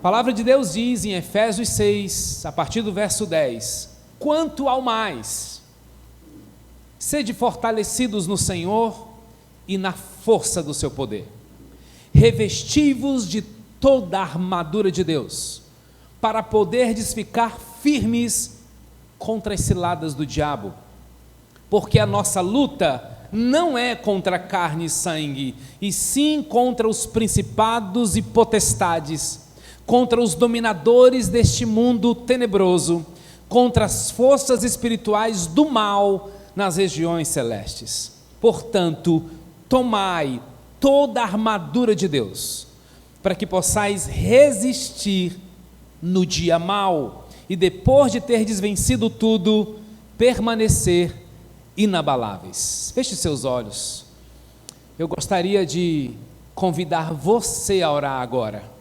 A palavra de Deus diz em Efésios 6, a partir do verso 10: quanto ao mais, sede fortalecidos no Senhor e na força do seu poder, revesti-vos de toda a armadura de Deus, para poderdes ficar firmes contra as ciladas do diabo, porque a nossa luta não é contra carne e sangue, e sim contra os principados e potestades, contra os dominadores deste mundo tenebroso, contra as forças espirituais do mal nas regiões celestes. Portanto, tomai toda a armadura de Deus, para que possais resistir no dia mau, e depois de terdes vencido tudo, permanecer inabaláveis. Feche seus olhos. Eu gostaria de convidar você a orar agora.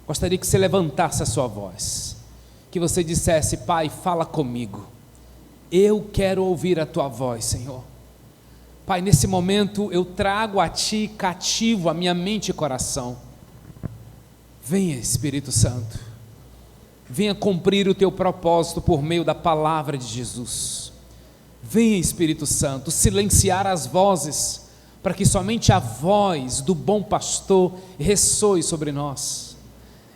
Gostaria que você levantasse a sua voz, que você dissesse: Pai, fala comigo, eu quero ouvir a tua voz, Senhor. Pai, nesse momento eu trago a Ti cativo a minha mente e coração. Venha, Espírito Santo, venha cumprir o Teu propósito por meio da palavra de Jesus. Venha, Espírito Santo, silenciar as vozes, para que somente a voz do bom pastor ressoe sobre nós,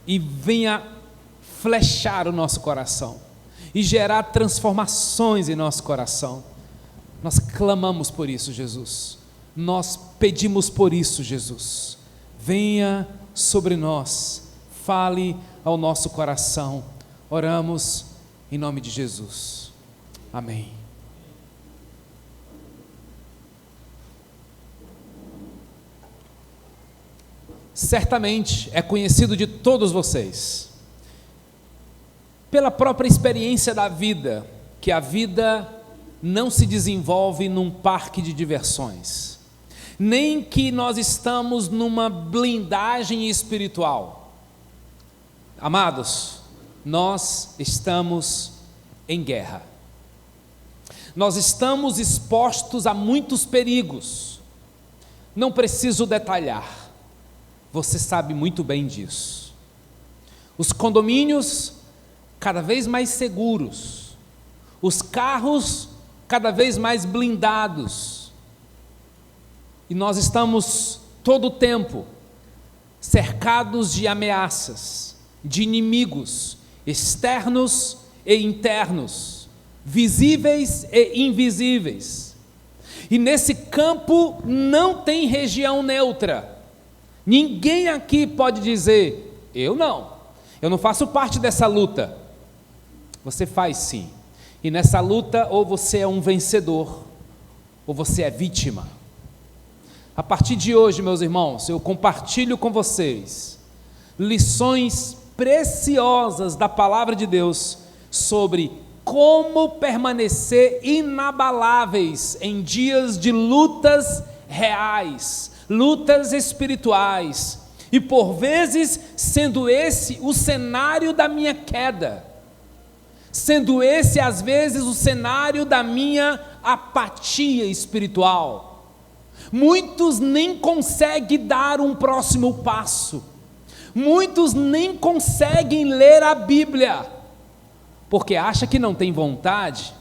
e venha flechar o nosso coração, e gerar transformações em nosso coração. Nós clamamos por isso, Jesus. Nós pedimos por isso, Jesus. Venha sobre nós, fale ao nosso coração. Oramos em nome de Jesus. Amém. Certamente é conhecido de todos vocês, pela própria experiência da vida, que a vida não se desenvolve num parque de diversões, nem que nós estamos numa blindagem espiritual. Amados, nós estamos em guerra, nós estamos expostos a muitos perigos. Não preciso detalhar, você sabe muito bem disso. Os condomínios cada vez mais seguros, os carros cada vez mais blindados, e nós estamos todo o tempo cercados de ameaças, de inimigos externos e internos, visíveis e invisíveis, e nesse campo não tem região neutra. Ninguém aqui pode dizer: eu não faço parte dessa luta. Você faz sim, e nessa luta ou você é um vencedor, ou você é vítima. A partir de hoje, meus irmãos, eu compartilho com vocês lições preciosas da palavra de Deus sobre como permanecer inabaláveis em dias de lutas reais, lutas espirituais, e por vezes sendo esse o cenário da minha queda, sendo esse às vezes o cenário da minha apatia espiritual. Muitos nem conseguem dar um próximo passo, muitos nem conseguem ler a Bíblia, porque acha que não tem vontade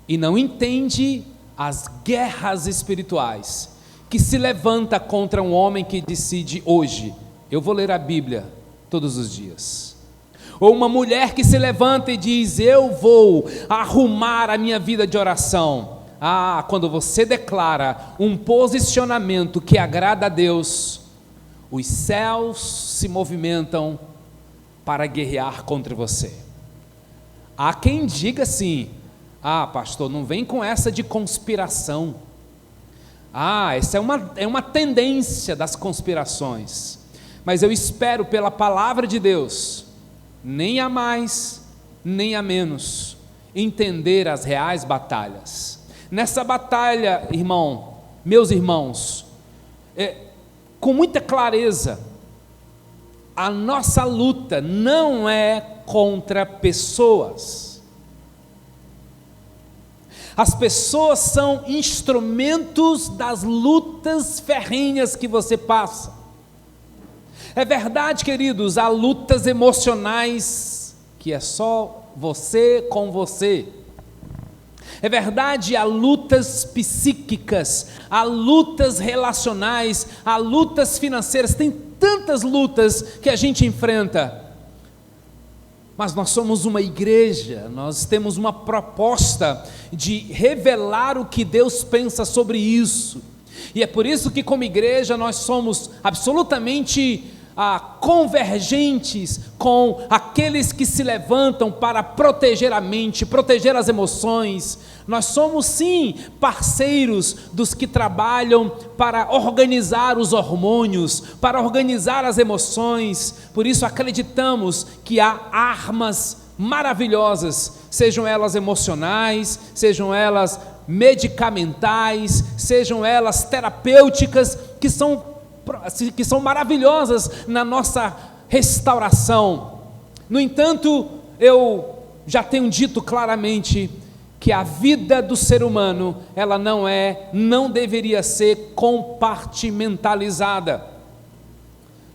e não entende as guerras espirituais que se levanta contra um homem que decide: hoje eu vou ler a Bíblia todos os dias. Ou uma mulher que se levanta e diz: eu vou arrumar a minha vida de oração. Quando você declara um posicionamento que agrada a Deus, os céus se movimentam para guerrear contra você. Há quem diga assim: pastor, não vem com essa de conspiração. Essa é uma tendência das conspirações. Mas eu espero, pela palavra de Deus, nem a mais, nem a menos, entender as reais batalhas. Nessa batalha, meus irmãos, com muita clareza, a nossa luta não é contra pessoas. As pessoas são instrumentos das lutas ferrenhas que você passa. É verdade, queridos, há lutas emocionais que é só você com você. É verdade, há lutas psíquicas, há lutas relacionais, há lutas financeiras, tem tantas lutas que a gente enfrenta. Mas nós somos uma igreja, nós temos uma proposta de revelar o que Deus pensa sobre isso. E é por isso que, como igreja, nós somos absolutamente convergentes com aqueles que se levantam para proteger a mente, proteger as emoções. Nós somos sim parceiros dos que trabalham para organizar os hormônios, para organizar as emoções. Por isso acreditamos que há armas maravilhosas, sejam elas emocionais, sejam elas medicamentais, sejam elas terapêuticas, que são maravilhosas na nossa restauração. No entanto, eu já tenho dito claramente que a vida do ser humano, ela não deveria ser compartimentalizada.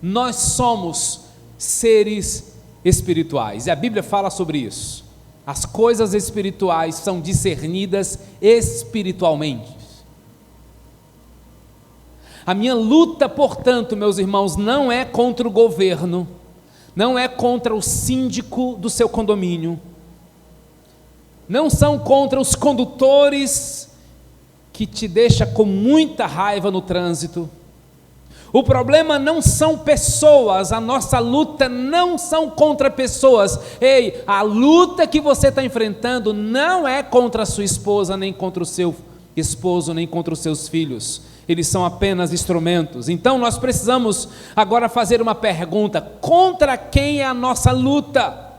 Nós somos seres espirituais, e a Bíblia fala sobre isso. As coisas espirituais são discernidas espiritualmente. A minha luta, portanto, meus irmãos, não é contra o governo, não é contra o síndico do seu condomínio, não são contra os condutores que te deixam com muita raiva no trânsito. O problema não são pessoas, a nossa luta não são contra pessoas. Ei, a luta que você está enfrentando não é contra a sua esposa, nem contra o seu esposo, nem contra os seus filhos. Eles são apenas instrumentos. Então nós precisamos agora fazer uma pergunta: contra quem é a nossa luta?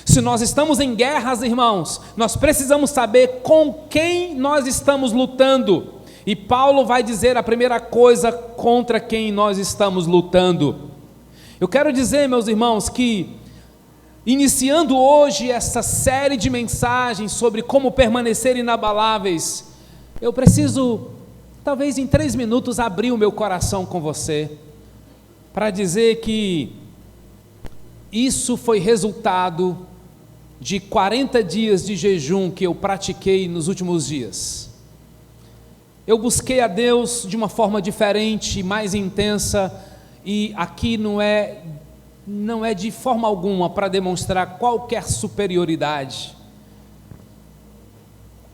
Se nós estamos em guerras, irmãos, nós precisamos saber com quem nós estamos lutando. E Paulo vai dizer a primeira coisa contra quem nós estamos lutando. Eu quero dizer, meus irmãos, que iniciando hoje essa série de mensagens sobre como permanecer inabaláveis, eu preciso, talvez em 3 minutos, abrir o meu coração com você, para dizer que isso foi resultado de 40 dias de jejum que eu pratiquei nos últimos dias. Eu busquei a Deus de uma forma diferente, mais intensa, e aqui não é de forma alguma para demonstrar qualquer superioridade.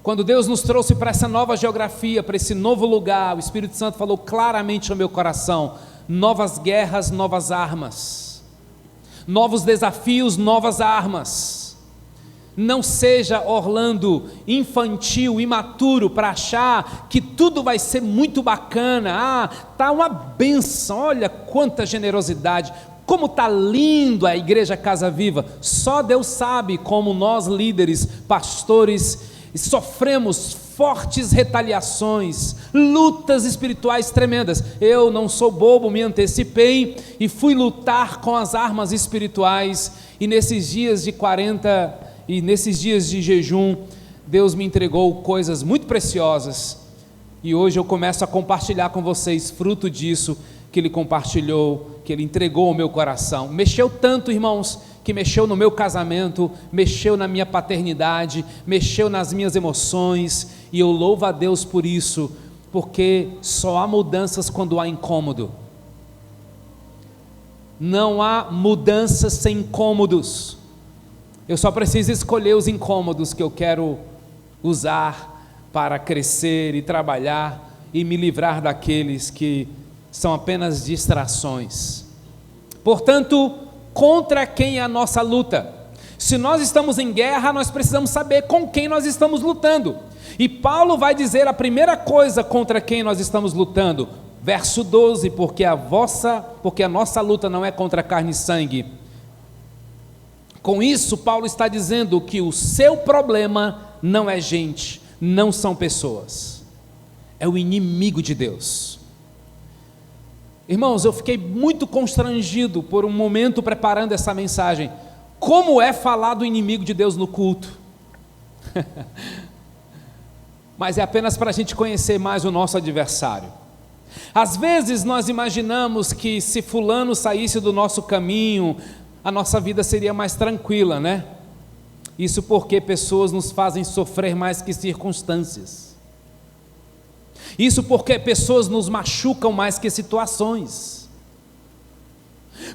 Quando Deus nos trouxe para essa nova geografia, para esse novo lugar, o Espírito Santo falou claramente ao meu coração: novas guerras, novas armas, novos desafios, novas armas. Não seja, Orlando, infantil, imaturo, para achar que tudo vai ser muito bacana. Tá uma benção, olha quanta generosidade, como tá lindo a igreja Casa Viva. Só Deus sabe como nós líderes, pastores, sofremos fortes retaliações, lutas espirituais tremendas. Eu não sou bobo, me antecipei e fui lutar com as armas espirituais, e nesses dias de 40 e nesses dias de jejum, Deus me entregou coisas muito preciosas, e hoje eu começo a compartilhar com vocês fruto disso que Ele compartilhou, que Ele entregou ao meu coração. Mexeu tanto, irmãos, que mexeu no meu casamento, mexeu na minha paternidade, mexeu nas minhas emoções, e eu louvo a Deus por isso, porque só há mudanças quando há incômodo. Não há mudanças sem incômodos. Eu só preciso escolher os incômodos que eu quero usar para crescer e trabalhar e me livrar daqueles que são apenas distrações. Portanto, contra quem é a nossa luta? Se nós estamos em guerra, nós precisamos saber com quem nós estamos lutando. E Paulo vai dizer a primeira coisa contra quem nós estamos lutando. Verso 12, porque a nossa luta não é contra carne e sangue. Com isso, Paulo está dizendo que o seu problema não é gente, não são pessoas, é o inimigo de Deus. Irmãos, eu fiquei muito constrangido por um momento preparando essa mensagem. Como é falar do inimigo de Deus no culto? Mas é apenas para a gente conhecer mais o nosso adversário. Às vezes nós imaginamos que se fulano saísse do nosso caminho, a nossa vida seria mais tranquila, né? Isso porque pessoas nos fazem sofrer mais que circunstâncias. Isso porque pessoas nos machucam mais que situações.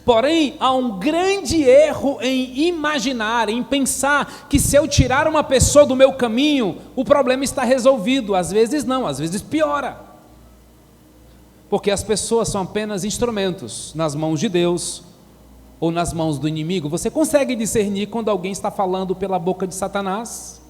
Porém, há um grande erro em imaginar, em pensar que se eu tirar uma pessoa do meu caminho, o problema está resolvido. Às vezes não, às vezes piora. Porque as pessoas são apenas instrumentos nas mãos de Deus ou nas mãos do inimigo. Você consegue discernir quando alguém está falando pela boca de Satanás?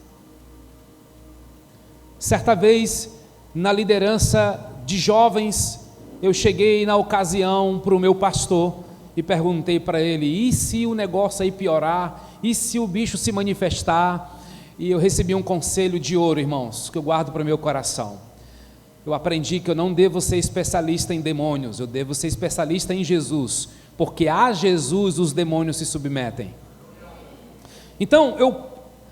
Certa vez, na liderança de jovens, eu cheguei na ocasião para o meu pastor e perguntei para ele: e se o negócio aí piorar? E se o bicho se manifestar? E eu recebi um conselho de ouro, irmãos, que eu guardo para o meu coração. Eu aprendi que eu não devo ser especialista em demônios, eu devo ser especialista em Jesus, porque a Jesus os demônios se submetem. Então,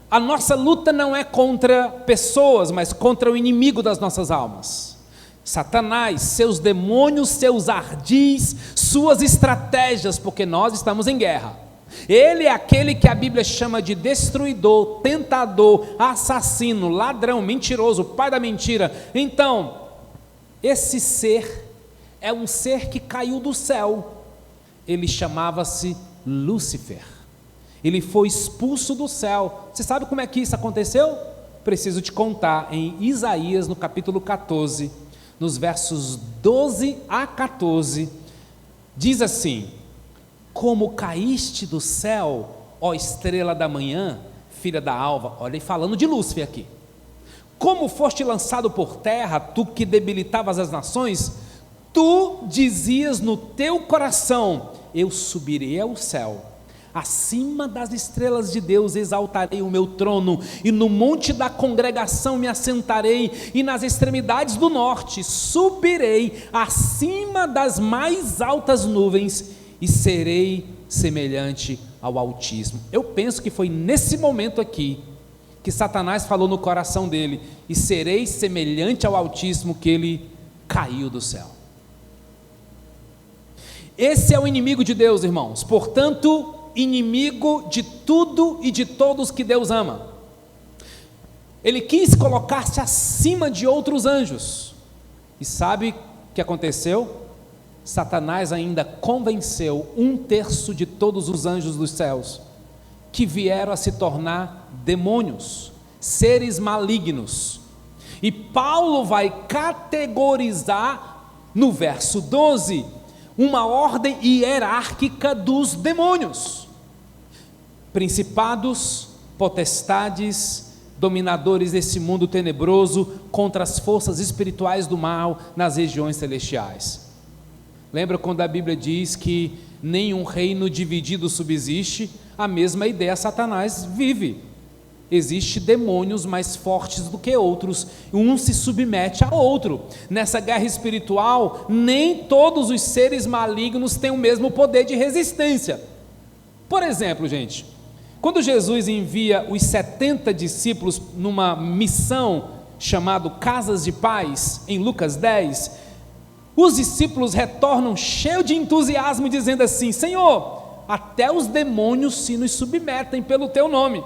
a nossa luta não é contra pessoas, mas contra o inimigo das nossas almas. Satanás, seus demônios, seus ardis, suas estratégias, porque nós estamos em guerra. Ele é aquele que a Bíblia chama de destruidor, tentador, assassino, ladrão, mentiroso, pai da mentira. Então, esse ser é um ser que caiu do céu. Ele chamava-se Lúcifer. Ele foi expulso do céu. Você sabe como é que isso aconteceu? Preciso te contar. Em Isaías, no capítulo 14, nos versos 12 a 14, diz assim: como caíste do céu, ó estrela da manhã, filha da alva. Olha, ele falando de Lúcifer aqui. Como foste lançado por terra, tu que debilitavas as nações, tu dizias no teu coração: eu subirei ao céu, acima das estrelas de Deus exaltarei o meu trono, e no monte da congregação me assentarei, e nas extremidades do norte subirei acima das mais altas nuvens, e serei semelhante ao Altíssimo. Eu penso que foi nesse momento aqui que Satanás falou no coração dele: e serei semelhante ao Altíssimo, que ele caiu do céu. Esse é o inimigo de Deus, irmãos, portanto, inimigo de tudo e de todos que Deus ama. Ele quis colocar-se acima de outros anjos, e sabe o que aconteceu? Satanás ainda convenceu 1/3 de todos os anjos dos céus, que vieram a se tornar demônios, seres malignos. E Paulo vai categorizar no verso 12 uma ordem hierárquica dos demônios: principados, potestades, dominadores desse mundo tenebroso, contra as forças espirituais do mal nas regiões celestiais. Lembra quando a Bíblia diz que nenhum reino dividido subsiste? A mesma ideia Satanás vive. Existem demônios mais fortes do que outros, um se submete a outro. Nessa guerra espiritual, nem todos os seres malignos têm o mesmo poder de resistência. Por exemplo, gente, quando Jesus envia os 70 discípulos numa missão chamada Casas de Paz, em Lucas 10, os discípulos retornam cheios de entusiasmo, dizendo assim: Senhor, até os demônios se nos submetem pelo teu nome.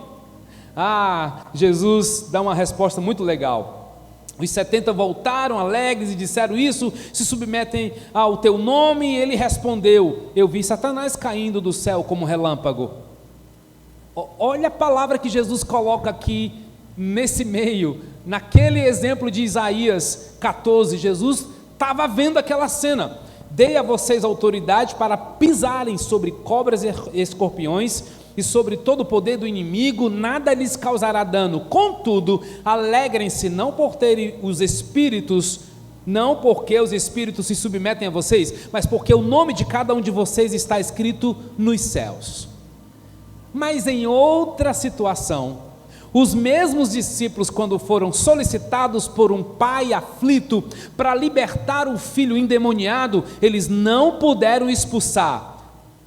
Jesus dá uma resposta muito legal. Os 70 voltaram alegres e disseram isso, se submetem ao teu nome. E ele respondeu: eu vi Satanás caindo do céu como relâmpago. Olha a palavra que Jesus coloca aqui nesse meio, naquele exemplo de Isaías 14, Jesus estava vendo aquela cena: dei a vocês autoridade para pisarem sobre cobras e escorpiões, e sobre todo o poder do inimigo, nada lhes causará dano. Contudo, alegrem-se, não por terem os espíritos, não porque os espíritos se submetem a vocês, mas porque o nome de cada um de vocês está escrito nos céus. Mas em outra situação, os mesmos discípulos, quando foram solicitados por um pai aflito para libertar o filho endemoniado, eles não puderam expulsar.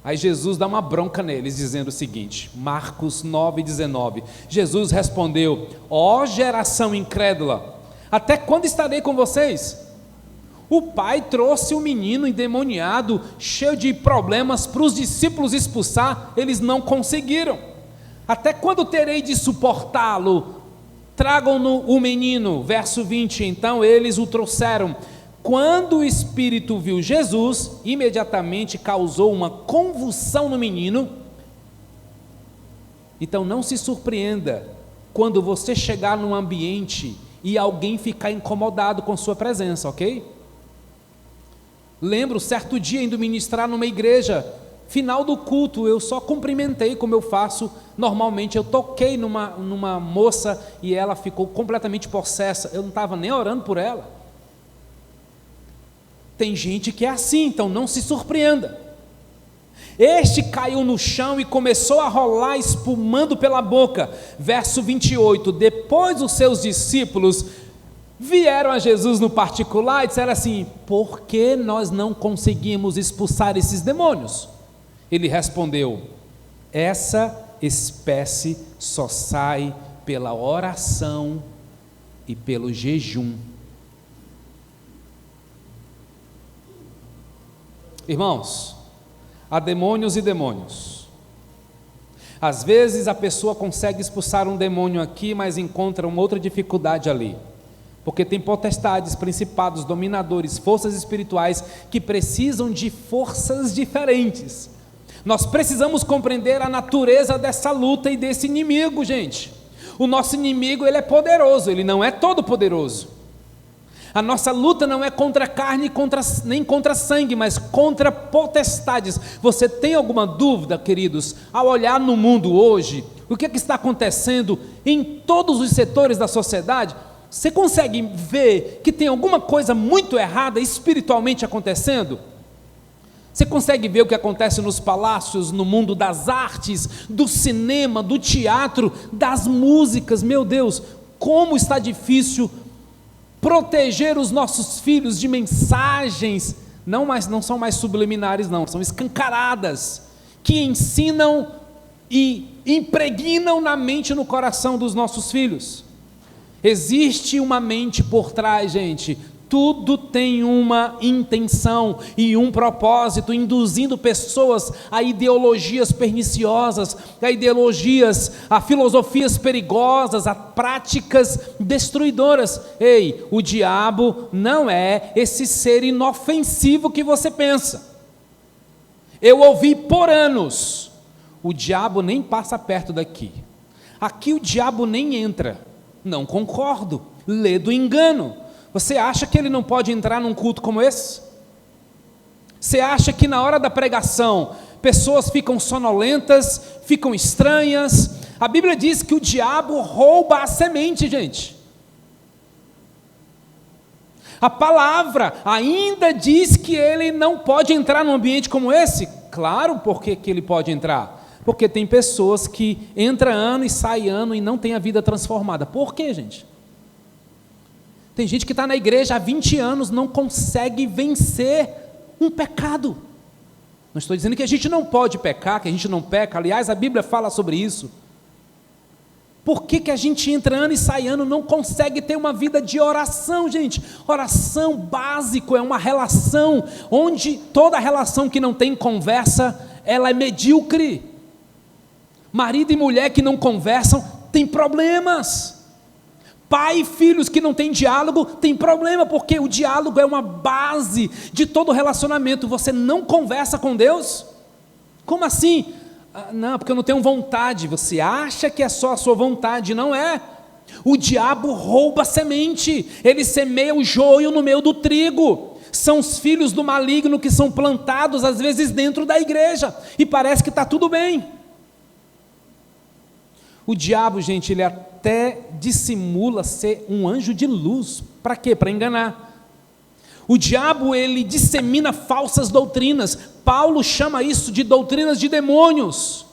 Aí Jesus dá uma bronca neles, dizendo o seguinte, Marcos 9,19, Jesus respondeu: ó geração incrédula, até quando estarei com vocês? O pai trouxe o menino endemoniado, cheio de problemas, para os discípulos expulsar, eles não conseguiram. Até quando terei de suportá-lo? Tragam-no o menino. Verso 20, então eles o trouxeram. Quando o espírito viu Jesus, imediatamente causou uma convulsão no menino. Então não se surpreenda quando você chegar num ambiente e alguém ficar incomodado com sua presença, ok? Lembro, certo dia indo ministrar numa igreja, final do culto, eu só cumprimentei como eu faço normalmente. Eu toquei numa moça e ela ficou completamente possessa, eu não estava nem orando por ela. Tem gente que é assim, então não se surpreenda. Este caiu no chão e começou a rolar, espumando pela boca. Verso 28, depois os seus discípulos vieram a Jesus no particular e disseram assim: por que nós não conseguimos expulsar esses demônios? Ele respondeu: essa espécie só sai pela oração e pelo jejum. Irmãos, há demônios e demônios. Às vezes a pessoa consegue expulsar um demônio aqui, mas encontra uma outra dificuldade ali, porque tem potestades, principados, dominadores, forças espirituais que precisam de forças diferentes. Nós precisamos compreender a natureza dessa luta e desse inimigo, gente. O nosso inimigo, ele é poderoso, ele não é todo poderoso. A nossa luta não é contra carne, nem contra sangue, mas contra potestades. Você tem alguma dúvida, queridos, ao olhar no mundo hoje, o que está acontecendo em todos os setores da sociedade? Você consegue ver que tem alguma coisa muito errada espiritualmente acontecendo? Você consegue ver o que acontece nos palácios, no mundo das artes, do cinema, do teatro, das músicas? Meu Deus, como está difícil proteger os nossos filhos de mensagens, não são mais subliminares não, são escancaradas, que ensinam e impregnam na mente e no coração dos nossos filhos. Existe uma mente por trás, gente. Tudo tem uma intenção e um propósito, induzindo pessoas a ideologias perniciosas, a filosofias perigosas, a práticas destruidoras. Ei, o diabo não é esse ser inofensivo que você pensa. Eu ouvi por anos, o diabo nem passa perto daqui. Aqui o diabo nem entra. Não concordo, lê do engano. Você acha que ele não pode entrar num culto como esse? Você acha que na hora da pregação, pessoas ficam sonolentas, ficam estranhas? A Bíblia diz que o diabo rouba a semente, gente. A palavra ainda diz que ele não pode entrar num ambiente como esse. Claro, por que ele pode entrar? Porque tem pessoas que entram ano e saem ano e não tem a vida transformada. Por quê, gente? Tem gente que está na igreja há 20 anos, não consegue vencer um pecado. Não estou dizendo que a gente não pode pecar, que a gente não peca. Aliás, a Bíblia fala sobre isso. Por que a gente entra ano e sai ano, não consegue ter uma vida de oração, gente? Oração básico é uma relação, onde toda relação que não tem conversa, ela é medíocre. Marido e mulher que não conversam, tem problemas. Pai e filhos que não têm diálogo, tem problema, porque o diálogo é uma base de todo relacionamento. Você não conversa com Deus? Como assim? Não, porque eu não tenho vontade. Você acha que é só a sua vontade, não é? O diabo rouba a semente, ele semeia o joio no meio do trigo. São os filhos do maligno que são plantados às vezes dentro da igreja, e parece que está tudo bem. O diabo, gente, ele até dissimula ser um anjo de luz. Para quê? Para enganar. O diabo, ele dissemina falsas doutrinas. Paulo chama isso de doutrinas de demônios.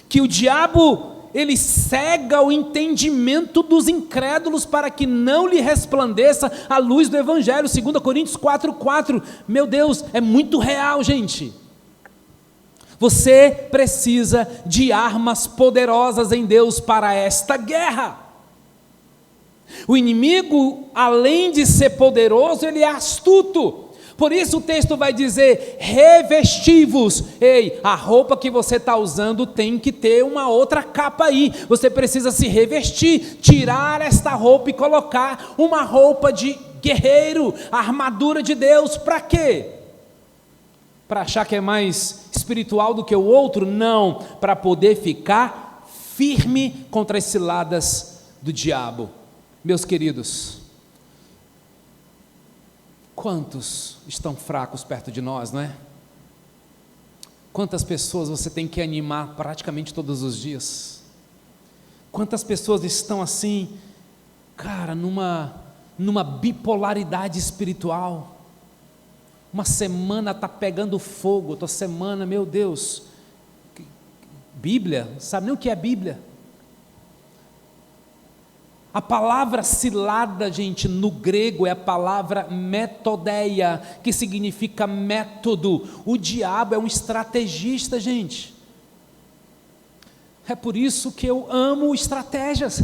Que o diabo, ele cega o entendimento dos incrédulos para que não lhe resplandeça a luz do Evangelho. 2 Coríntios 4:4. Meu Deus, é muito real, gente. Você precisa de armas poderosas em Deus para esta guerra. O inimigo, além de ser poderoso, ele é astuto. Por isso o texto vai dizer: revesti-vos. Ei, a roupa que você está usando tem que ter uma outra capa aí. Você precisa se revestir, tirar esta roupa e colocar uma roupa de guerreiro, a armadura de Deus. Para quê? Para achar que é mais espiritual do que o outro? Não, para poder ficar firme contra as ciladas do diabo. Meus queridos, quantos estão fracos perto de nós, não é? Quantas pessoas você tem que animar praticamente todos os dias? Quantas pessoas estão assim, cara, numa bipolaridade espiritual? Uma semana está pegando fogo, outra semana, meu Deus, Bíblia, sabe nem o que é Bíblia? A palavra cilada, gente, no grego é a palavra metodeia, que significa método. O diabo é um estrategista, gente. É por isso que eu amo estratégias.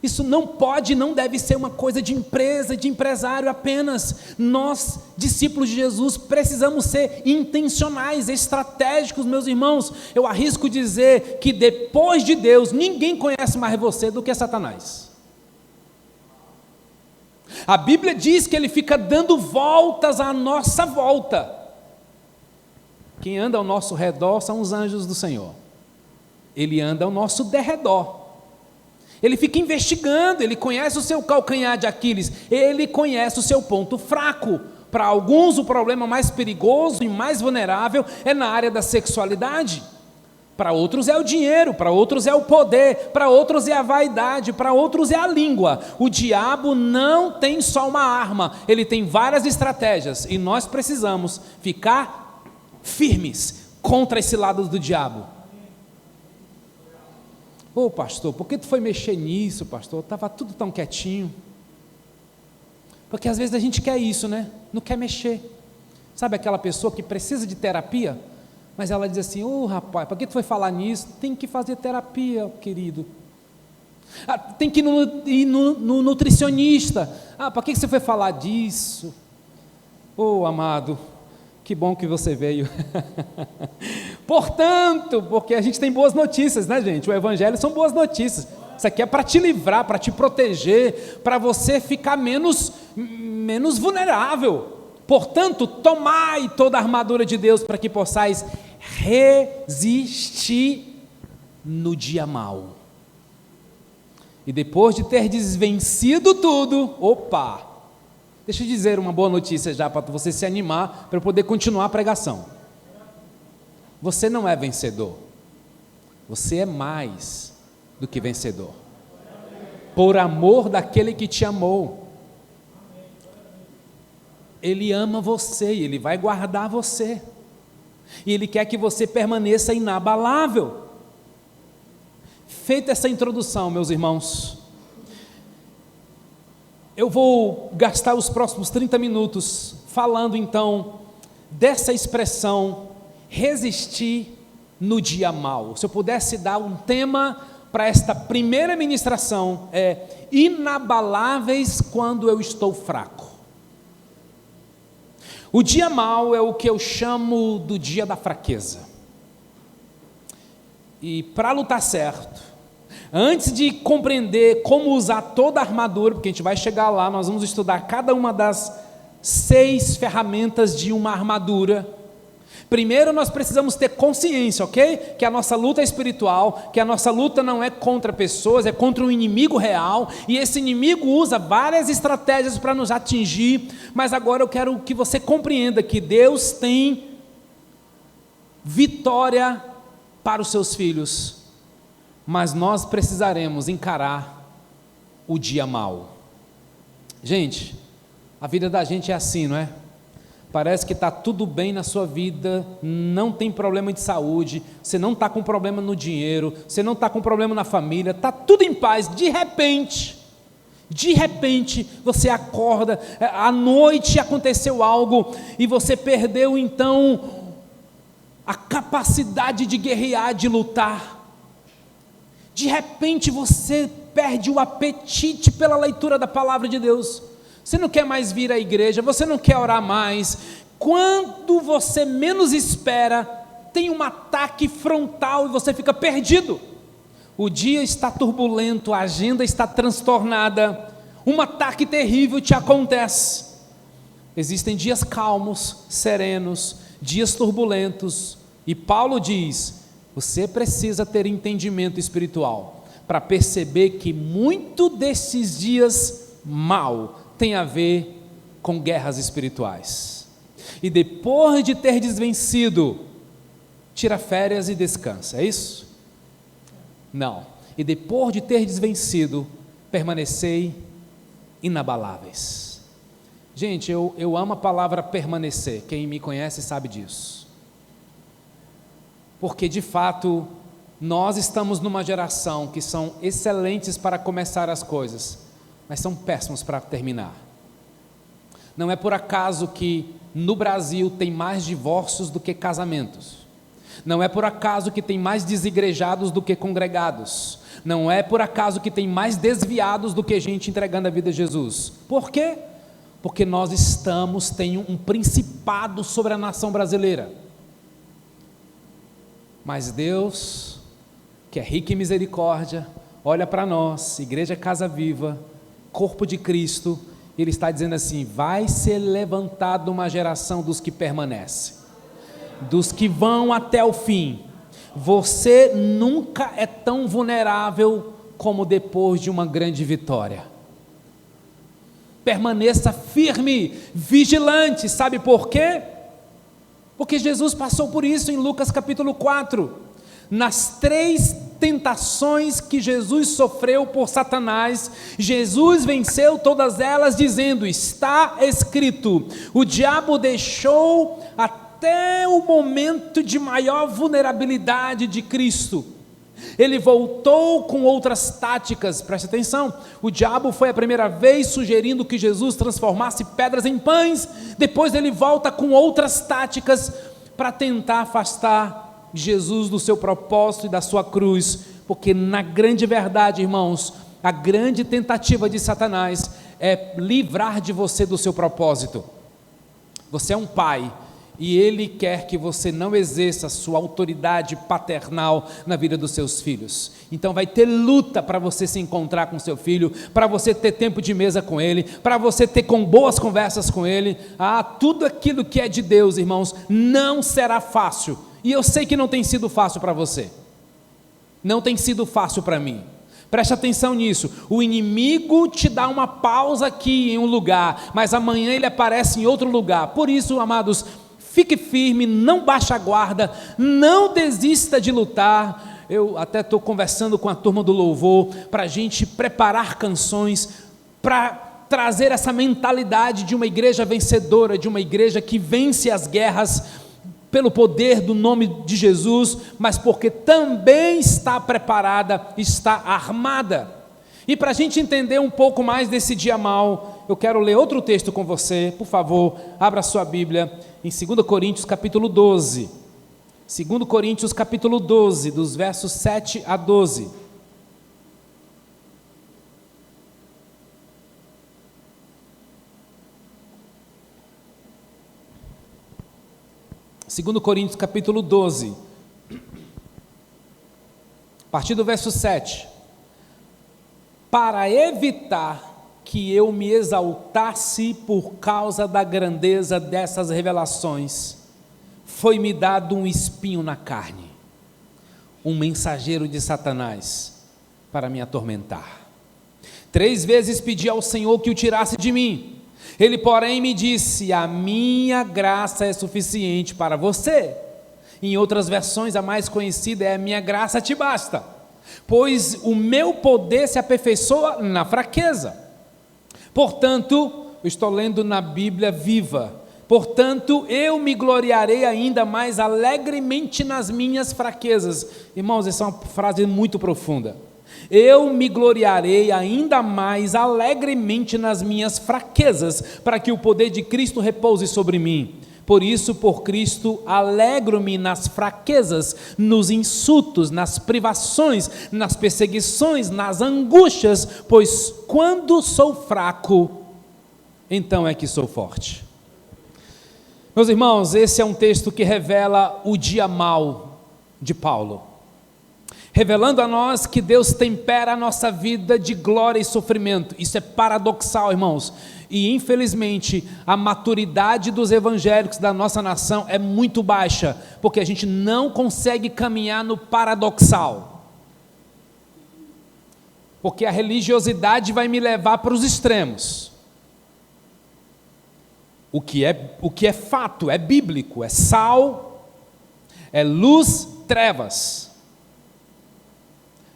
Isso não pode, não deve ser uma coisa de empresa, de empresário apenas. Nós, discípulos de Jesus, precisamos ser intencionais, estratégicos, meus irmãos. Eu arrisco dizer que depois de Deus, ninguém conhece mais você do que Satanás. A Bíblia diz que ele fica dando voltas à nossa volta. Quem anda ao nosso redor são os anjos do Senhor. Ele anda ao nosso derredor. Ele fica investigando, ele conhece o seu calcanhar de Aquiles, ele conhece o seu ponto fraco. Para alguns, o problema mais perigoso e mais vulnerável é na área da sexualidade. Para outros é o dinheiro, para outros é o poder, para outros é a vaidade, para outros é a língua. O diabo não tem só uma arma, ele tem várias estratégias, e nós precisamos ficar firmes contra esse lado do diabo. Ô pastor, por que tu foi mexer nisso, pastor? Estava tudo tão quietinho. Porque às vezes a gente quer isso, né? Não quer mexer. Sabe aquela pessoa que precisa de terapia, mas ela diz assim: ô rapaz, por que tu foi falar nisso? Tem que fazer terapia, querido. Tem que ir no nutricionista. Por que você foi falar disso? Ô amado, que bom que você veio. Portanto, porque a gente tem boas notícias, né, gente? O evangelho são boas notícias. Isso aqui é para te livrar, para te proteger, para você ficar menos vulnerável. Portanto, tomai toda a armadura de Deus para que possais resistir no dia mau. E depois de ter vencido tudo, deixa eu dizer uma boa notícia já para você se animar, para eu poder continuar a pregação. Você não é vencedor, você é mais do que vencedor, por amor daquele que te amou. Ele ama você e Ele vai guardar você, e Ele quer que você permaneça inabalável. Feita essa introdução, meus irmãos, eu vou gastar os próximos 30 minutos falando então dessa expressão resistir no dia mau. Se eu pudesse dar um tema para esta primeira ministração, é inabaláveis quando eu estou fraco. O dia mau é o que eu chamo do dia da fraqueza. E para lutar certo, antes de compreender como usar toda a armadura, porque a gente vai chegar lá, nós vamos estudar cada uma das 6 ferramentas de uma armadura. Primeiro nós precisamos ter consciência, ok? Que a nossa luta é espiritual, que a nossa luta não é contra pessoas, é contra um inimigo real, e esse inimigo usa várias estratégias para nos atingir, mas agora eu quero que você compreenda que Deus tem vitória para os seus filhos, mas nós precisaremos encarar o dia mau. Gente, a vida da gente é assim, não é? Parece que está tudo bem na sua vida, não tem problema de saúde, você não está com problema no dinheiro, você não está com problema na família, está tudo em paz. De repente você acorda, à noite aconteceu algo e você perdeu então a capacidade de guerrear, de lutar. De repente você perde o apetite pela leitura da palavra de Deus. Você não quer mais vir à igreja, você não quer orar mais. Quando você menos espera, tem um ataque frontal e você fica perdido. O dia está turbulento, a agenda está transtornada, um ataque terrível te acontece. Existem dias calmos, serenos, dias turbulentos, e Paulo diz: você precisa ter entendimento espiritual para perceber que muito desses dias mal tem a ver com guerras espirituais. E depois de ter desvencido, tira férias e descansa, é isso? Não. E depois de ter desvencido, permanecei inabaláveis. Gente, eu amo a palavra permanecer, quem me conhece sabe disso. Porque de fato, nós estamos numa geração que são excelentes para começar as coisas, mas são péssimos para terminar. Não é por acaso que no Brasil tem mais divórcios do que casamentos. Não é por acaso que tem mais desigrejados do que congregados. Não é por acaso que tem mais desviados do que gente entregando a vida a Jesus. Por quê? Porque nós tem um principado sobre a nação brasileira. Mas Deus, que é rico em misericórdia, olha para nós, Igreja Casa Viva, corpo de Cristo, Ele está dizendo assim: vai ser levantada uma geração dos que permanecem, dos que vão até o fim. Você nunca é tão vulnerável como depois de uma grande vitória. Permaneça firme, vigilante. Sabe por quê? Porque Jesus passou por isso em Lucas capítulo 4. Nas 3 tentações que Jesus sofreu por Satanás, Jesus venceu todas elas dizendo: está escrito. O diabo deixou até o momento de maior vulnerabilidade de Cristo. Ele voltou com outras táticas, preste atenção. O diabo foi a primeira vez sugerindo que Jesus transformasse pedras em pães. Depois ele volta com outras táticas para tentar afastar Jesus do seu propósito e da sua cruz. Porque na grande verdade, irmãos, a grande tentativa de Satanás é livrar de você do seu propósito. Você é um pai e ele quer que você não exerça a sua autoridade paternal na vida dos seus filhos. Então vai ter luta para você se encontrar com seu filho, para você ter tempo de mesa com ele, para você ter boas conversas com ele. Tudo aquilo que é de Deus, irmãos, não será fácil. E eu sei que não tem sido fácil para você. Não tem sido fácil para mim. Preste atenção nisso. O inimigo te dá uma pausa aqui em um lugar, mas amanhã ele aparece em outro lugar. Por isso, amados, fique firme, não baixe a guarda, não desista de lutar. Eu até estou conversando com a turma do louvor para a gente preparar canções para trazer essa mentalidade de uma igreja vencedora, de uma igreja que vence as guerras pelo poder do nome de Jesus, mas porque também está preparada, está armada. E para a gente entender um pouco mais desse dia mau, eu quero ler outro texto com você. Por favor, abra sua Bíblia em 2 Coríntios capítulo 12. 2 Coríntios capítulo 12, dos versos 7 a 12. Segundo Coríntios capítulo 12, a partir do verso 7. Para evitar que eu me exaltasse por causa da grandeza dessas revelações, foi-me dado um espinho na carne, um mensageiro de Satanás, para me atormentar. 3 vezes pedi ao Senhor que o tirasse de mim. Ele, porém, me disse: a minha graça é suficiente para você. Em outras versões, a mais conhecida é: a minha graça te basta, pois o meu poder se aperfeiçoa na fraqueza. Portanto, eu estou lendo na Bíblia Viva: portanto, eu me gloriarei ainda mais alegremente nas minhas fraquezas. Irmãos, essa é uma frase muito profunda. Eu me gloriarei ainda mais alegremente nas minhas fraquezas, para que o poder de Cristo repouse sobre mim. Por isso, por Cristo, alegro-me nas fraquezas, nos insultos, nas privações, nas perseguições, nas angústias, pois quando sou fraco, então é que sou forte. Meus irmãos, esse é um texto que revela o dia mau de Paulo, revelando a nós que Deus tempera a nossa vida de glória e sofrimento. Isso é paradoxal, irmãos, e infelizmente a maturidade dos evangélicos da nossa nação é muito baixa, porque a gente não consegue caminhar no paradoxal, porque a religiosidade vai me levar para os extremos. O que é fato, é bíblico, é sal, é luz, trevas,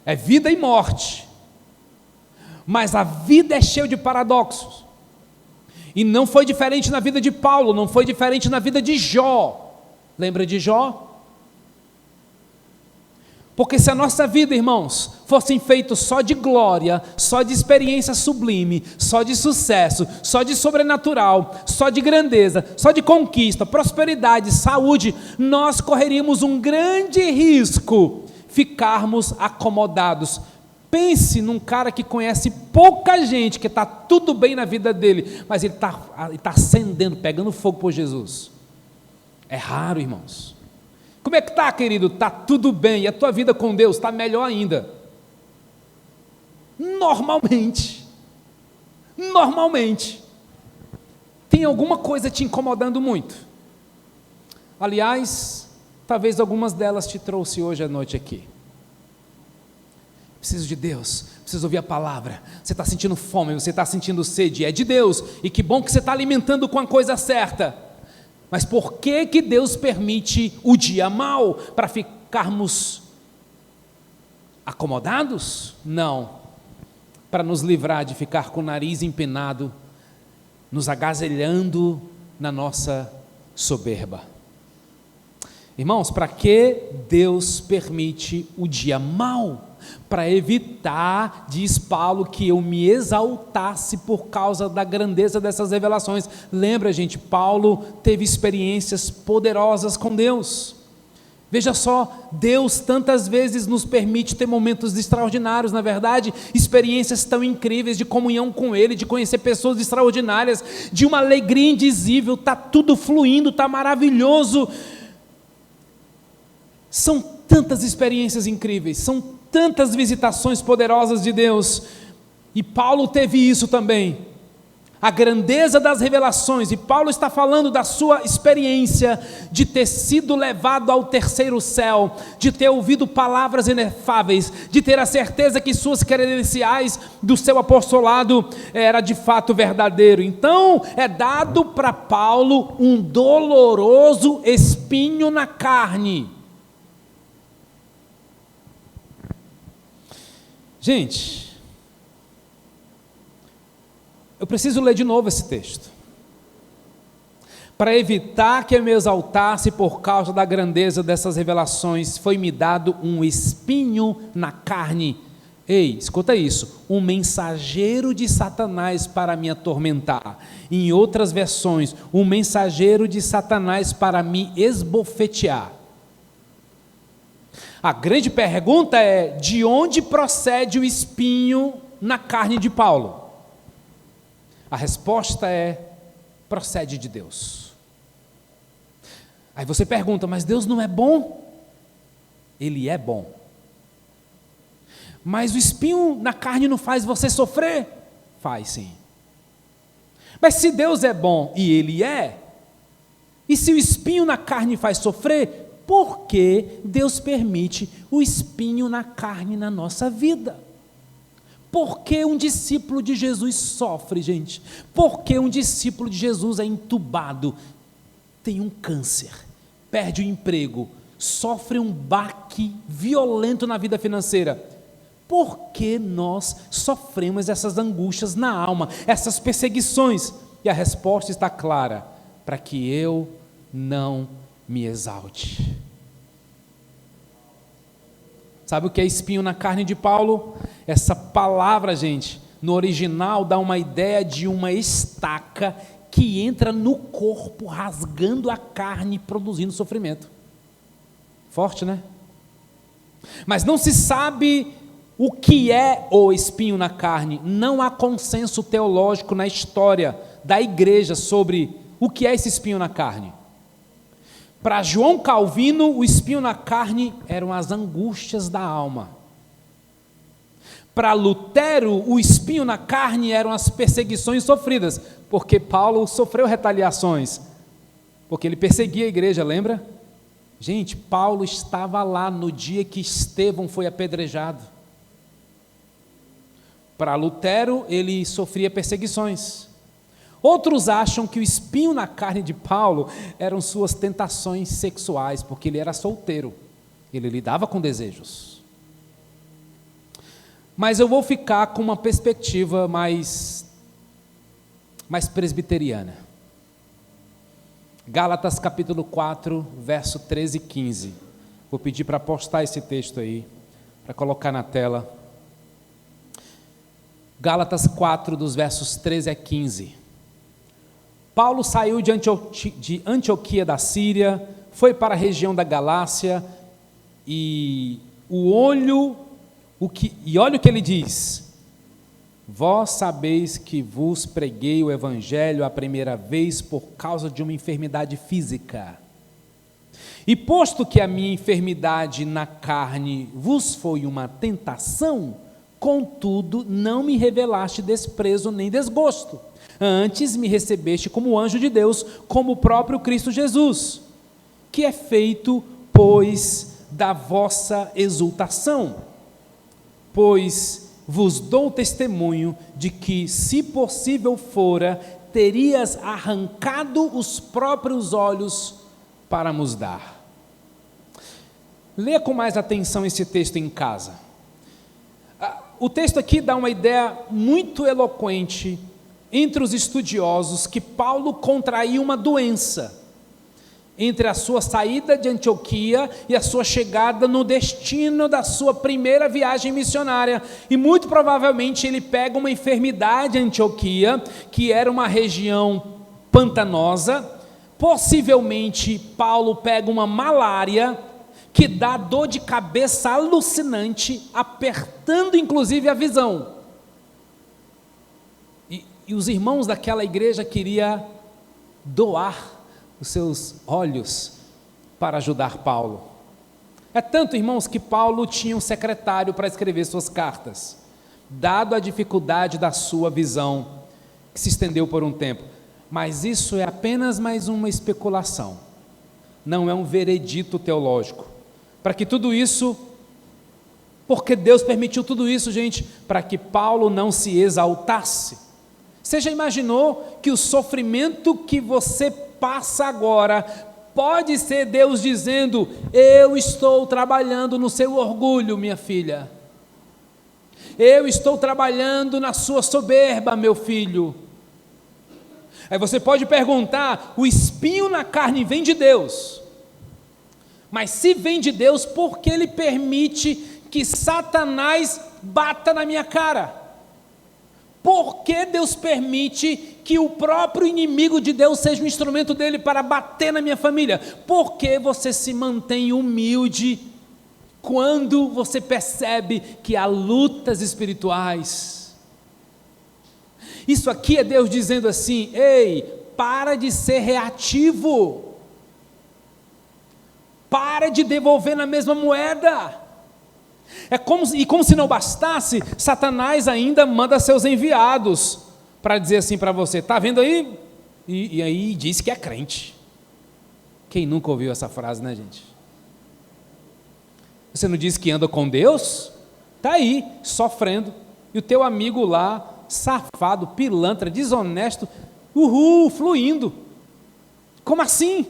é vida e morte, mas a vida é cheia de paradoxos, e não foi diferente na vida de Paulo, não foi diferente na vida de Jó. Lembra de Jó? Porque se a nossa vida, irmãos, fosse feita só de glória, só de experiência sublime, só de sucesso, só de sobrenatural, só de grandeza, só de conquista, prosperidade, saúde, nós correríamos um grande risco, ficarmos acomodados. Pense num cara que conhece pouca gente, que está tudo bem na vida dele, mas ele está acendendo, pegando fogo por Jesus. É raro, irmãos. Como é que está, querido? Está tudo bem. E a tua vida com Deus está melhor ainda? Normalmente. Tem alguma coisa te incomodando muito. Aliás, talvez algumas delas te trouxe hoje à noite aqui. Preciso de Deus, preciso ouvir a palavra. Você está sentindo fome, você está sentindo sede, é de Deus. E que bom que você está alimentando com a coisa certa. Mas por que Deus permite o dia mau? Para ficarmos acomodados? Não, para nos livrar de ficar com o nariz empenado, nos agasalhando na nossa soberba. Irmãos, para que Deus permite o dia mau? Para evitar, diz Paulo, que eu me exaltasse por causa da grandeza dessas revelações. Lembra, gente, Paulo teve experiências poderosas com Deus. Veja só, Deus tantas vezes nos permite ter momentos extraordinários, na verdade, experiências tão incríveis de comunhão com Ele, de conhecer pessoas extraordinárias, de uma alegria indizível, está tudo fluindo, está maravilhoso. São tantas experiências incríveis, são tantas visitações poderosas de Deus, e Paulo teve isso também, a grandeza das revelações, e Paulo está falando da sua experiência, de ter sido levado ao terceiro céu, de ter ouvido palavras inefáveis, de ter a certeza que suas credenciais do seu apostolado era de fato verdadeiro. Então é dado para Paulo um doloroso espinho na carne. Gente, eu preciso ler de novo esse texto, para evitar que eu me exaltasse por causa da grandeza dessas revelações, foi-me dado um espinho na carne. Ei, escuta isso, um mensageiro de Satanás para me atormentar. Em outras versões, um mensageiro de Satanás para me esbofetear. A grande pergunta é: de onde procede o espinho na carne de Paulo? A resposta é: procede de Deus. Aí você pergunta: mas Deus não é bom? Ele é bom. Mas o espinho na carne não faz você sofrer? Faz sim. Mas se Deus é bom e Ele é, e se o espinho na carne faz sofrer, por que Deus permite o espinho na carne na nossa vida? Por que um discípulo de Jesus sofre, gente? Por que um discípulo de Jesus é entubado, tem um câncer, perde o emprego, sofre um baque violento na vida financeira? Por que nós sofremos essas angústias na alma, essas perseguições? E a resposta está clara: para que eu não me exalte. Sabe o que é espinho na carne de Paulo? Essa palavra, gente, no original dá uma ideia de uma estaca que entra no corpo, rasgando a carne, produzindo sofrimento. Forte, né? Mas não se sabe o que é o espinho na carne. Não há consenso teológico na história da igreja sobre o que é esse espinho na carne. Para João Calvino, o espinho na carne eram as angústias da alma. Para Lutero, o espinho na carne eram as perseguições sofridas, porque Paulo sofreu retaliações, porque ele perseguia a igreja, lembra? Gente, Paulo estava lá no dia que Estevão foi apedrejado. Para Lutero, ele sofria perseguições. Outros acham que o espinho na carne de Paulo eram suas tentações sexuais, porque ele era solteiro, ele lidava com desejos. Mas eu vou ficar com uma perspectiva mais presbiteriana. Gálatas capítulo 4, verso 13 e 15. Vou pedir para postar esse texto aí, para colocar na tela. Gálatas 4, dos versos 13 a 15. Paulo saiu de Antioquia da Síria, foi para a região da Galácia, e olha o que ele diz: vós sabeis que vos preguei o evangelho a primeira vez por causa de uma enfermidade física. E posto que a minha enfermidade na carne vos foi uma tentação, contudo não me revelaste desprezo nem desgosto. Antes me recebeste como anjo de Deus, como o próprio Cristo Jesus, que é feito, pois, da vossa exultação. Pois vos dou testemunho de que, se possível fora, terias arrancado os próprios olhos para nos dar. Leia com mais atenção esse texto em casa. O texto aqui dá uma ideia muito eloquente entre os estudiosos que Paulo contraiu uma doença entre a sua saída de Antioquia e a sua chegada no destino da sua primeira viagem missionária. E muito provavelmente ele pega uma enfermidade em Antioquia, que era uma região pantanosa. Possivelmente Paulo pega uma malária que dá dor de cabeça alucinante, apertando inclusive a visão. E os irmãos daquela igreja queriam doar os seus olhos para ajudar Paulo. É tanto, irmãos, que Paulo tinha um secretário para escrever suas cartas, dado a dificuldade da sua visão, que se estendeu por um tempo. Mas isso é apenas mais uma especulação, não é um veredito teológico. Para que tudo isso, porque Deus permitiu tudo isso, gente, para que Paulo não se exaltasse. Você já imaginou que o sofrimento que você passa agora pode ser Deus dizendo: eu estou trabalhando no seu orgulho, minha filha, eu estou trabalhando na sua soberba, meu filho. Aí você pode perguntar: o espinho na carne vem de Deus, mas se vem de Deus, por que Ele permite que Satanás bata na minha cara? Por que Deus permite que o próprio inimigo de Deus seja um instrumento dele para bater na minha família? Por que você se mantém humilde quando você percebe que há lutas espirituais? Isso aqui é Deus dizendo assim: ei, para de ser reativo, para de devolver na mesma moeda. Como se não bastasse, Satanás ainda manda seus enviados para dizer assim para você: está vendo aí? E aí diz que é crente. Quem nunca ouviu essa frase, né, gente? Você não diz que anda com Deus? Está aí, sofrendo, e o teu amigo lá, safado, pilantra, desonesto, fluindo. Como assim?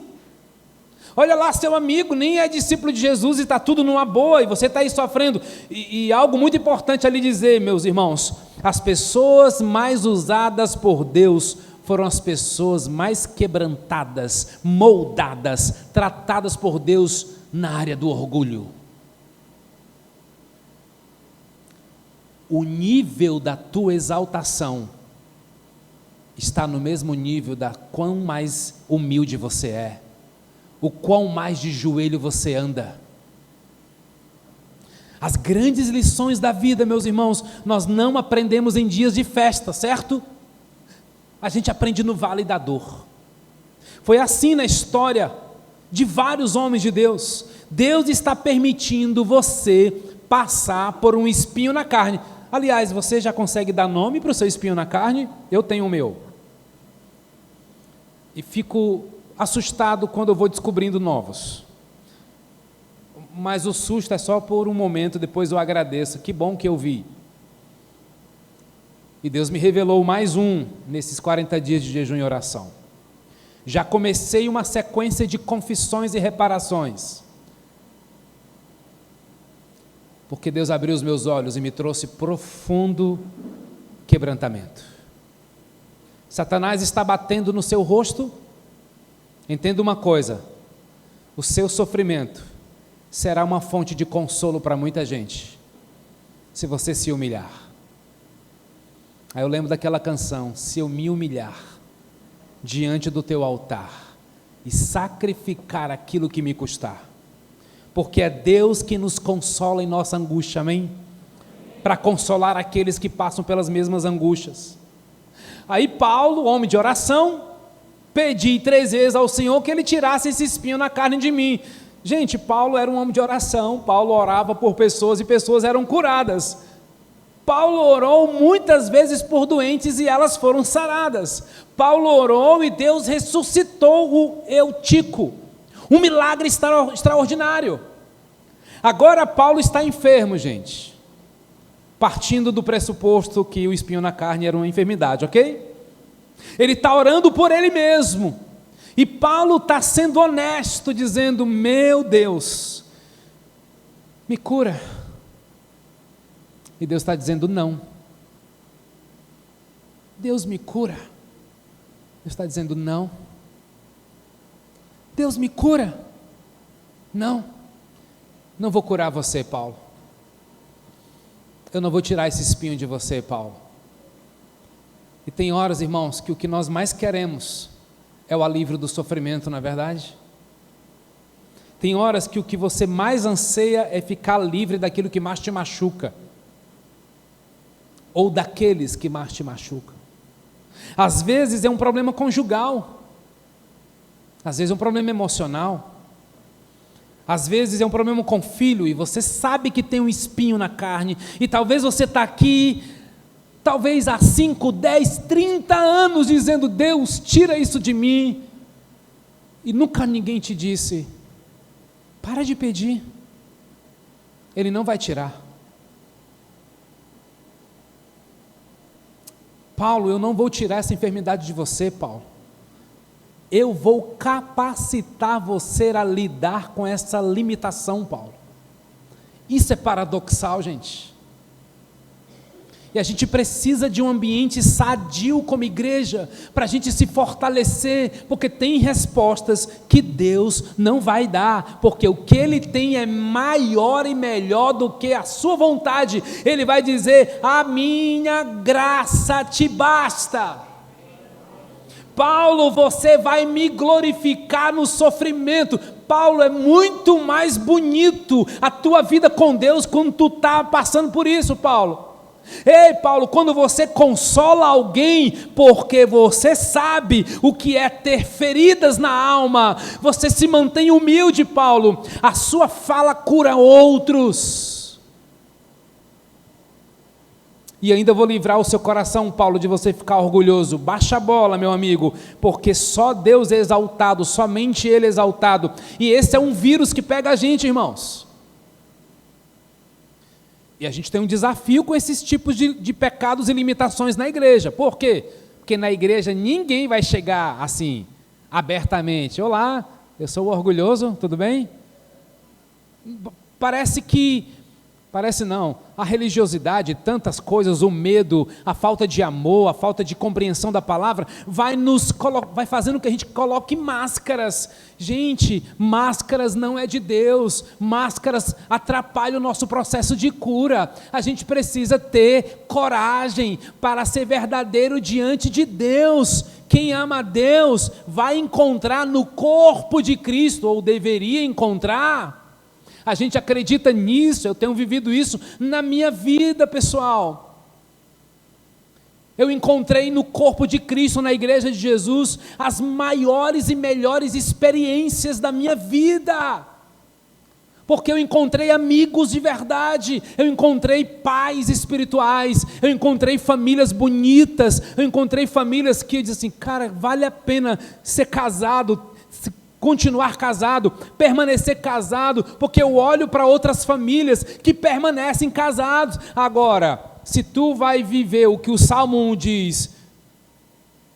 Olha lá, seu amigo nem é discípulo de Jesus e está tudo numa boa, e você está aí sofrendo. E algo muito importante a lhe dizer, meus irmãos: as pessoas mais usadas por Deus foram as pessoas mais quebrantadas, moldadas, tratadas por Deus na área do orgulho. O nível da tua exaltação está no mesmo nível da quão mais humilde você é, o quão mais de joelho você anda. As grandes lições da vida, meus irmãos, nós não aprendemos em dias de festa, certo? A gente aprende no vale da dor. Foi assim na história de vários homens de Deus. Deus está permitindo você passar por um espinho na carne. Aliás, você já consegue dar nome para o seu espinho na carne? Eu tenho o meu. E fico assustado quando eu vou descobrindo novos. Mas o susto é só por um momento, depois eu agradeço. Que bom que eu vi. E Deus me revelou mais um nesses 40 dias de jejum e oração. Já comecei uma sequência de confissões e reparações. Porque Deus abriu os meus olhos e me trouxe profundo quebrantamento. Satanás está batendo no seu rosto. Entenda uma coisa: o seu sofrimento será uma fonte de consolo para muita gente, se você se humilhar. Aí eu lembro daquela canção: se eu me humilhar diante do teu altar e sacrificar aquilo que me custar, porque é Deus que nos consola em nossa angústia, amém? Para consolar aqueles que passam pelas mesmas angústias. Aí Paulo, homem de oração, pedi 3 vezes ao Senhor que Ele tirasse esse espinho na carne de mim. Gente, Paulo era um homem de oração, Paulo orava por pessoas e pessoas eram curadas. Paulo orou muitas vezes por doentes e elas foram saradas. Paulo orou e Deus ressuscitou o Eutico. Um milagre extraordinário. Agora Paulo está enfermo, gente. Partindo do pressuposto que o espinho na carne era uma enfermidade, ok? Ele está orando por ele mesmo. E Paulo está sendo honesto, dizendo: meu Deus, me cura. E Deus está dizendo: não. Deus me cura. Deus está dizendo: não. Deus me cura. Não. Não vou curar você, Paulo. Eu não vou tirar esse espinho de você, Paulo. E tem horas, irmãos, que o que nós mais queremos é o alívio do sofrimento, não é verdade? Tem horas que o que você mais anseia é ficar livre daquilo que mais te machuca, ou daqueles que mais te machucam. Às vezes é um problema conjugal, às vezes é um problema emocional, às vezes é um problema com o filho, e você sabe que tem um espinho na carne, e talvez você está aqui, talvez há 5, 10, 30 anos dizendo: Deus, tira isso de mim, e nunca ninguém te disse: para de pedir, Ele não vai tirar. Paulo, eu não vou tirar essa enfermidade de você, Paulo. Eu vou capacitar você a lidar com essa limitação, Paulo. Isso é paradoxal, gente. E a gente precisa de um ambiente sadio como igreja, para a gente se fortalecer, porque tem respostas que Deus não vai dar, porque o que Ele tem é maior e melhor do que a sua vontade. Ele vai dizer: a minha graça te basta. Paulo, você vai me glorificar no sofrimento. Paulo, é muito mais bonito a tua vida com Deus quando tu está passando por isso, Paulo. Ei, Paulo, quando você consola alguém, porque você sabe o que é ter feridas na alma, você se mantém humilde, Paulo, a sua fala cura outros. E ainda vou livrar o seu coração, Paulo, de você ficar orgulhoso. Baixa a bola, meu amigo, porque só Deus é exaltado, somente Ele é exaltado, e esse é um vírus que pega a gente, irmãos. E a gente tem um desafio com esses tipos de pecados e limitações na igreja. Por quê? Porque na igreja ninguém vai chegar assim, abertamente: olá, eu sou o orgulhoso, tudo bem? Parece que Parece não. A religiosidade, tantas coisas, o medo, a falta de amor, a falta de compreensão da palavra, vai fazendo que a gente coloque máscaras. Gente, máscaras não é de Deus. Máscaras atrapalham o nosso processo de cura. A gente precisa ter coragem para ser verdadeiro diante de Deus. Quem ama a Deus vai encontrar no corpo de Cristo, ou deveria encontrar. A gente acredita nisso, eu tenho vivido isso na minha vida, pessoal. Eu encontrei no corpo de Cristo, na igreja de Jesus, as maiores e melhores experiências da minha vida. Porque eu encontrei amigos de verdade, eu encontrei pais espirituais, eu encontrei famílias bonitas, eu encontrei famílias que dizem assim, cara, vale a pena ser casado, continuar casado, permanecer casado, porque eu olho para outras famílias que permanecem casados. Agora, se tu vai viver o que o Salmo 1 diz,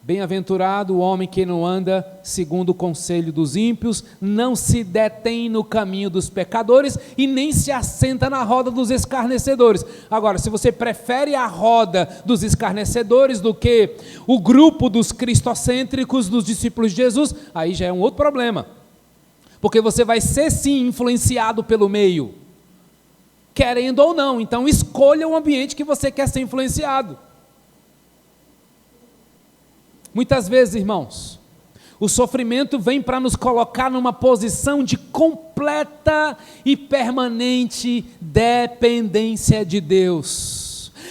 bem-aventurado o homem que não anda segundo o conselho dos ímpios, não se detém no caminho dos pecadores e nem se assenta na roda dos escarnecedores. Agora, se você prefere a roda dos escarnecedores do que o grupo dos cristocêntricos, dos discípulos de Jesus, aí já é um outro problema, porque você vai ser sim influenciado pelo meio, querendo ou não. Então escolha o ambiente que você quer ser influenciado. Muitas vezes, irmãos, o sofrimento vem para nos colocar numa posição de completa e permanente dependência de Deus.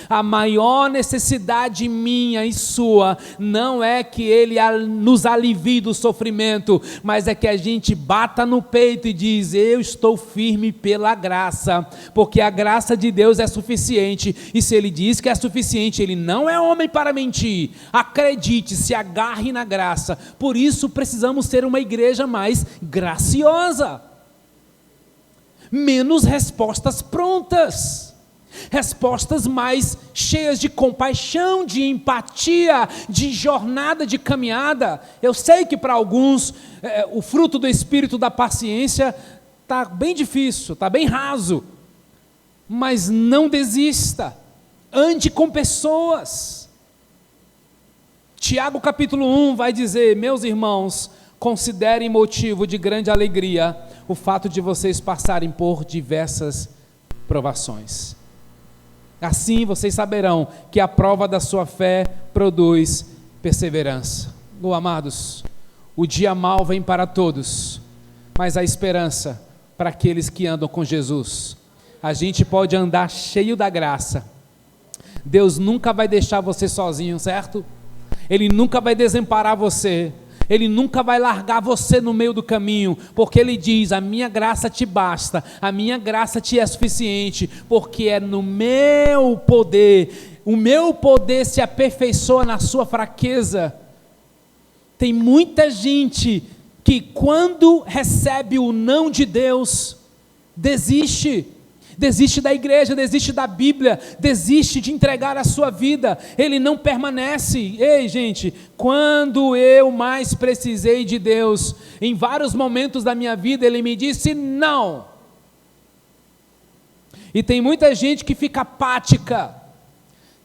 A maior necessidade minha e sua não é que Ele nos alivie do sofrimento, mas é que a gente bata no peito e diz, eu estou firme pela graça, porque a graça de Deus é suficiente, e se Ele diz que é suficiente, Ele não é homem para mentir. Acredite, se agarre na graça. Por isso precisamos ser uma igreja mais graciosa, menos respostas prontas, respostas mais cheias de compaixão, de empatia, de jornada, de caminhada. Eu sei que para alguns o fruto do Espírito da paciência está bem difícil, está bem raso, mas não desista, ande com pessoas. Tiago capítulo 1 vai dizer, meus irmãos, considerem motivo de grande alegria o fato de vocês passarem por diversas provações. Assim vocês saberão que a prova da sua fé produz perseverança. Amados, o dia mau vem para todos, mas a esperança para aqueles que andam com Jesus. A gente pode andar cheio da graça. Deus nunca vai deixar você sozinho, certo? Ele nunca vai desamparar você. Ele nunca vai largar você no meio do caminho, porque Ele diz, a minha graça te basta, a minha graça te é suficiente, porque é no meu poder, o meu poder se aperfeiçoa na sua fraqueza. Tem muita gente que quando recebe o não de Deus, desiste da igreja, desiste da Bíblia, desiste de entregar a sua vida, ele não permanece. Ei gente, quando eu mais precisei de Deus, em vários momentos da minha vida, Ele me disse não. E tem muita gente que fica apática,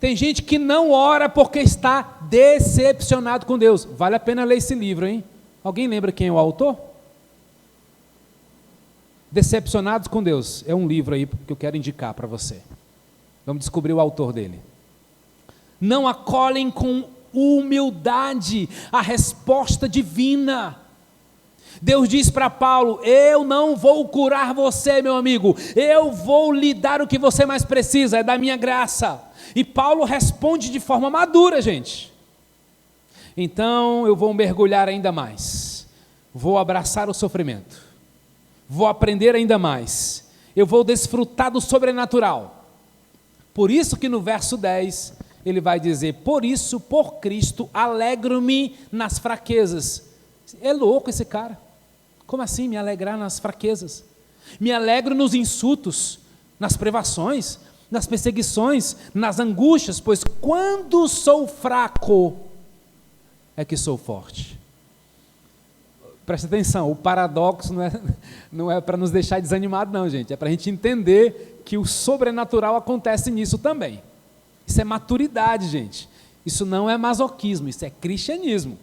tem gente que não ora porque está decepcionado com Deus. Vale a pena ler esse livro, hein? Alguém lembra quem é o autor? Decepcionados com Deus, é um livro aí que eu quero indicar para você. Vamos descobrir o autor dele. Não acolhem com humildade a resposta divina. Deus diz para Paulo, eu não vou curar você, meu amigo, eu vou lhe dar o que você mais precisa, é da minha graça. E Paulo responde de forma madura, gente. Então eu vou mergulhar ainda mais, vou abraçar o sofrimento, vou aprender ainda mais, eu vou desfrutar do sobrenatural. Por isso que no verso 10, ele vai dizer, por isso, por Cristo, alegro-me nas fraquezas. É louco esse cara, como assim me alegrar nas fraquezas? Me alegro nos insultos, nas privações, nas perseguições, nas angústias, pois quando sou fraco, é que sou forte. Presta atenção, o paradoxo não é para nos deixar desanimados não, gente, é para a gente entender que o sobrenatural acontece nisso também. Isso é maturidade, gente. Isso não é masoquismo, isso é cristianismo.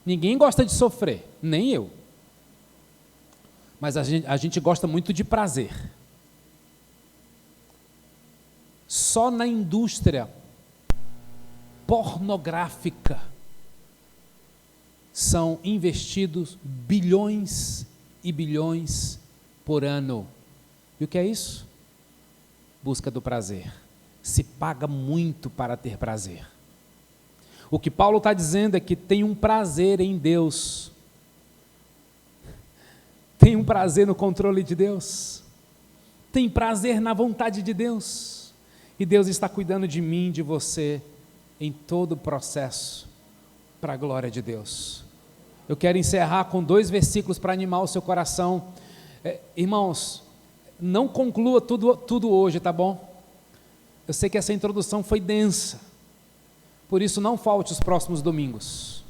Ninguém gosta de sofrer, nem eu. Mas a gente gosta muito de prazer. Só na indústria pornográfica são investidos bilhões e bilhões por ano. E o que é isso? Busca do prazer. Se paga muito para ter prazer. O que Paulo está dizendo é que tem um prazer em Deus. Tem um prazer no controle de Deus. Tem prazer na vontade de Deus. E Deus está cuidando de mim, de você, em todo o processo, para a glória de Deus. Eu quero encerrar com 2 versículos para animar o seu coração. Irmãos, não conclua tudo hoje, tá bom? Eu sei que essa introdução foi densa, por isso não falte os próximos domingos.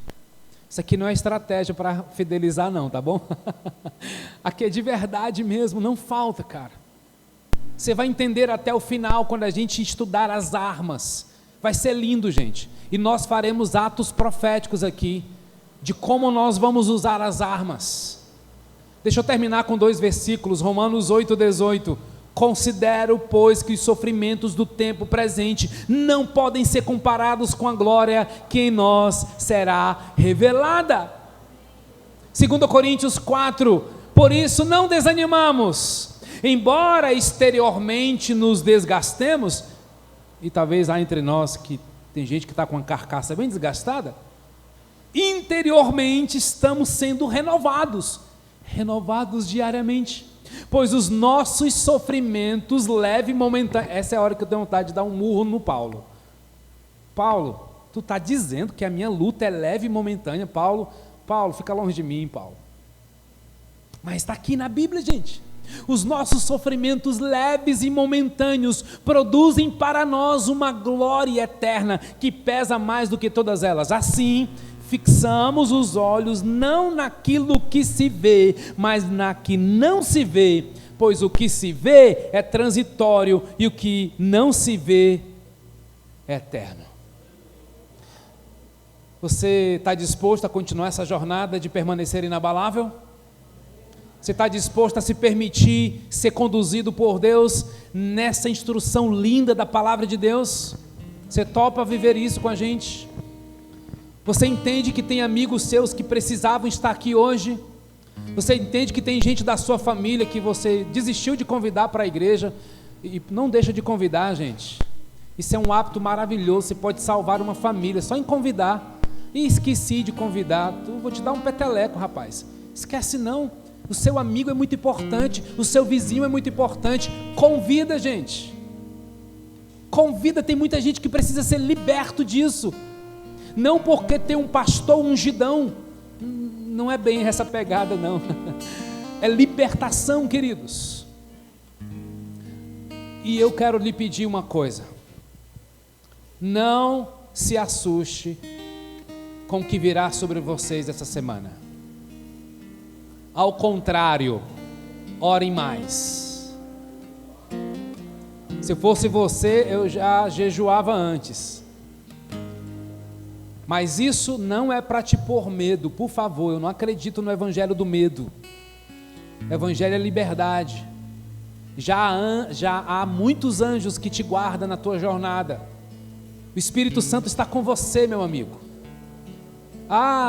Isso aqui não é estratégia para fidelizar não, tá bom? Aqui é de verdade mesmo, não falta, cara. Você vai entender até o final, quando a gente estudar as armas. Vai ser lindo, gente. E nós faremos atos proféticos aqui, de como nós vamos usar as armas. Deixa eu terminar com 2 versículos, Romanos 8:18. Considero, pois, que os sofrimentos do tempo presente não podem ser comparados com a glória que em nós será revelada. 2 Coríntios 4, por isso não desanimamos, embora exteriormente nos desgastemos, e talvez há entre nós que tem gente que está com a carcaça bem desgastada, interiormente estamos sendo renovados diariamente, pois os nossos sofrimentos leves e momentâneos, essa é a hora que eu tenho vontade de dar um murro no Paulo. Paulo, tu está dizendo que a minha luta é leve e momentânea? Paulo, fica longe de mim, Paulo. Mas está aqui na Bíblia, gente. Os nossos sofrimentos leves e momentâneos produzem para nós uma glória eterna que pesa mais do que todas elas. Assim, fixamos os olhos não naquilo que se vê, mas na que não se vê, pois o que se vê é transitório e o que não se vê é eterno. Você está disposto a continuar essa jornada de permanecer inabalável? Você está disposto a se permitir ser conduzido por Deus nessa instrução linda da palavra de Deus? Você topa viver isso com a gente? Você entende que tem amigos seus que precisavam estar aqui hoje? Você entende que tem gente da sua família que você desistiu de convidar para a igreja? E não deixa de convidar, gente. Isso é um hábito maravilhoso, você pode salvar uma família só em convidar. E esqueci de convidar, vou te dar um peteleco, rapaz. Esquece não, o seu amigo é muito importante, o seu vizinho é muito importante. Convida, gente. Convida, tem muita gente que precisa ser liberto disso. Não porque tem um pastor ungidão, não é bem essa pegada não, é libertação, queridos. E eu quero lhe pedir uma coisa, não se assuste com o que virá sobre vocês essa semana, ao contrário, orem mais. Se fosse você, eu já jejuava antes. Mas isso não é para te pôr medo, por favor, eu não acredito no evangelho do medo. O evangelho é liberdade. Já há muitos anjos que te guardam na tua jornada. O Espírito Santo está com você, meu amigo.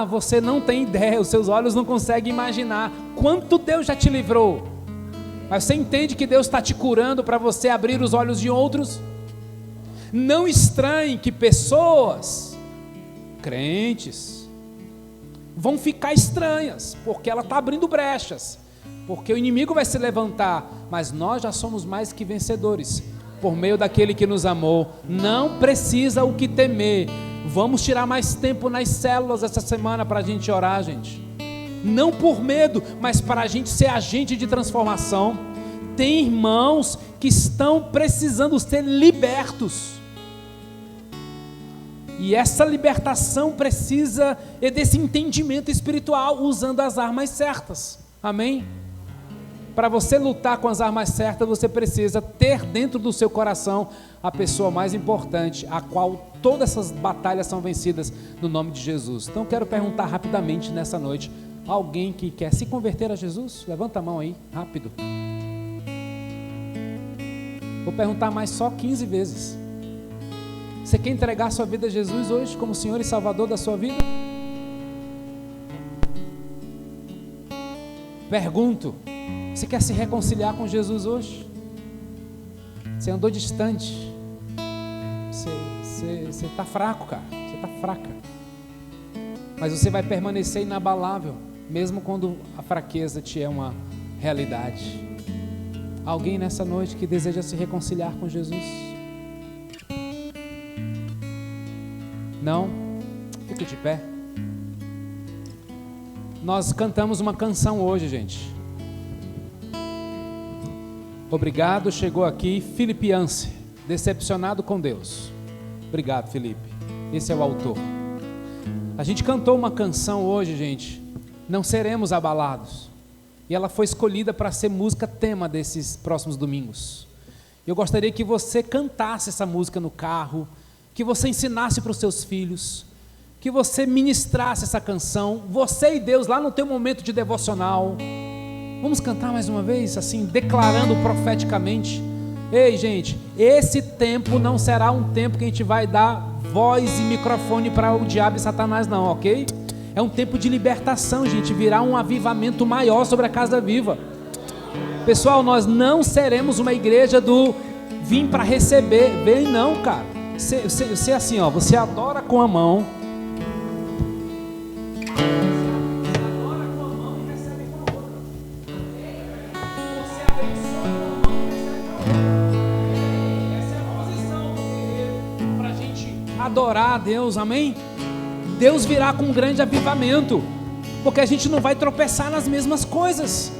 Você não tem ideia, os seus olhos não conseguem imaginar quanto Deus já te livrou. Mas você entende que Deus está te curando para você abrir os olhos de outros? Não estranhe que pessoas crentes vão ficar estranhas, porque ela está abrindo brechas, porque o inimigo vai se levantar, mas nós já somos mais que vencedores, por meio daquele que nos amou. Não precisa o que temer. Vamos tirar mais tempo nas células essa semana para a gente orar, gente, não por medo, mas para a gente ser agente de transformação. Tem irmãos que estão precisando ser libertos, E essa libertação precisa desse entendimento espiritual, usando as armas certas. Amém? Para você lutar com as armas certas, você precisa ter dentro do seu coração a pessoa mais importante, a qual todas essas batalhas são vencidas no nome de Jesus. Então quero perguntar rapidamente nessa noite, alguém que quer se converter a Jesus? Levanta a mão aí, rápido. Vou perguntar mais só 15 vezes. Você quer entregar sua vida a Jesus hoje como Senhor e Salvador da sua vida? Pergunto, você quer se reconciliar com Jesus hoje? Você andou distante. Você está fraco, cara. Você está fraca. Mas você vai permanecer inabalável, mesmo quando a fraqueza te é uma realidade. Alguém nessa noite que deseja se reconciliar com Jesus? Não? Fique de pé. Nós cantamos uma canção hoje, gente. Obrigado, chegou aqui Felipe Yance, decepcionado com Deus. Obrigado, Felipe. Esse é o autor. A gente cantou uma canção hoje, gente. Não seremos abalados. E ela foi escolhida para ser música tema desses próximos domingos. Eu gostaria que você cantasse essa música no carro, que você ensinasse para os seus filhos, que você ministrasse essa canção, você e Deus lá no teu momento de devocional. Vamos cantar mais uma vez, assim, declarando profeticamente. Ei, gente, esse tempo não será um tempo que a gente vai dar voz e microfone para o diabo e Satanás, não, ok? É um tempo de libertação, gente, virá um avivamento maior sobre a Casa Viva. Pessoal, nós não seremos uma igreja do vim para receber, vem não, cara. Você é assim, ó, você adora com a mão. Adorar a Deus, amém? Deus virá com um grande avivamento, porque a gente não vai tropeçar nas mesmas coisas.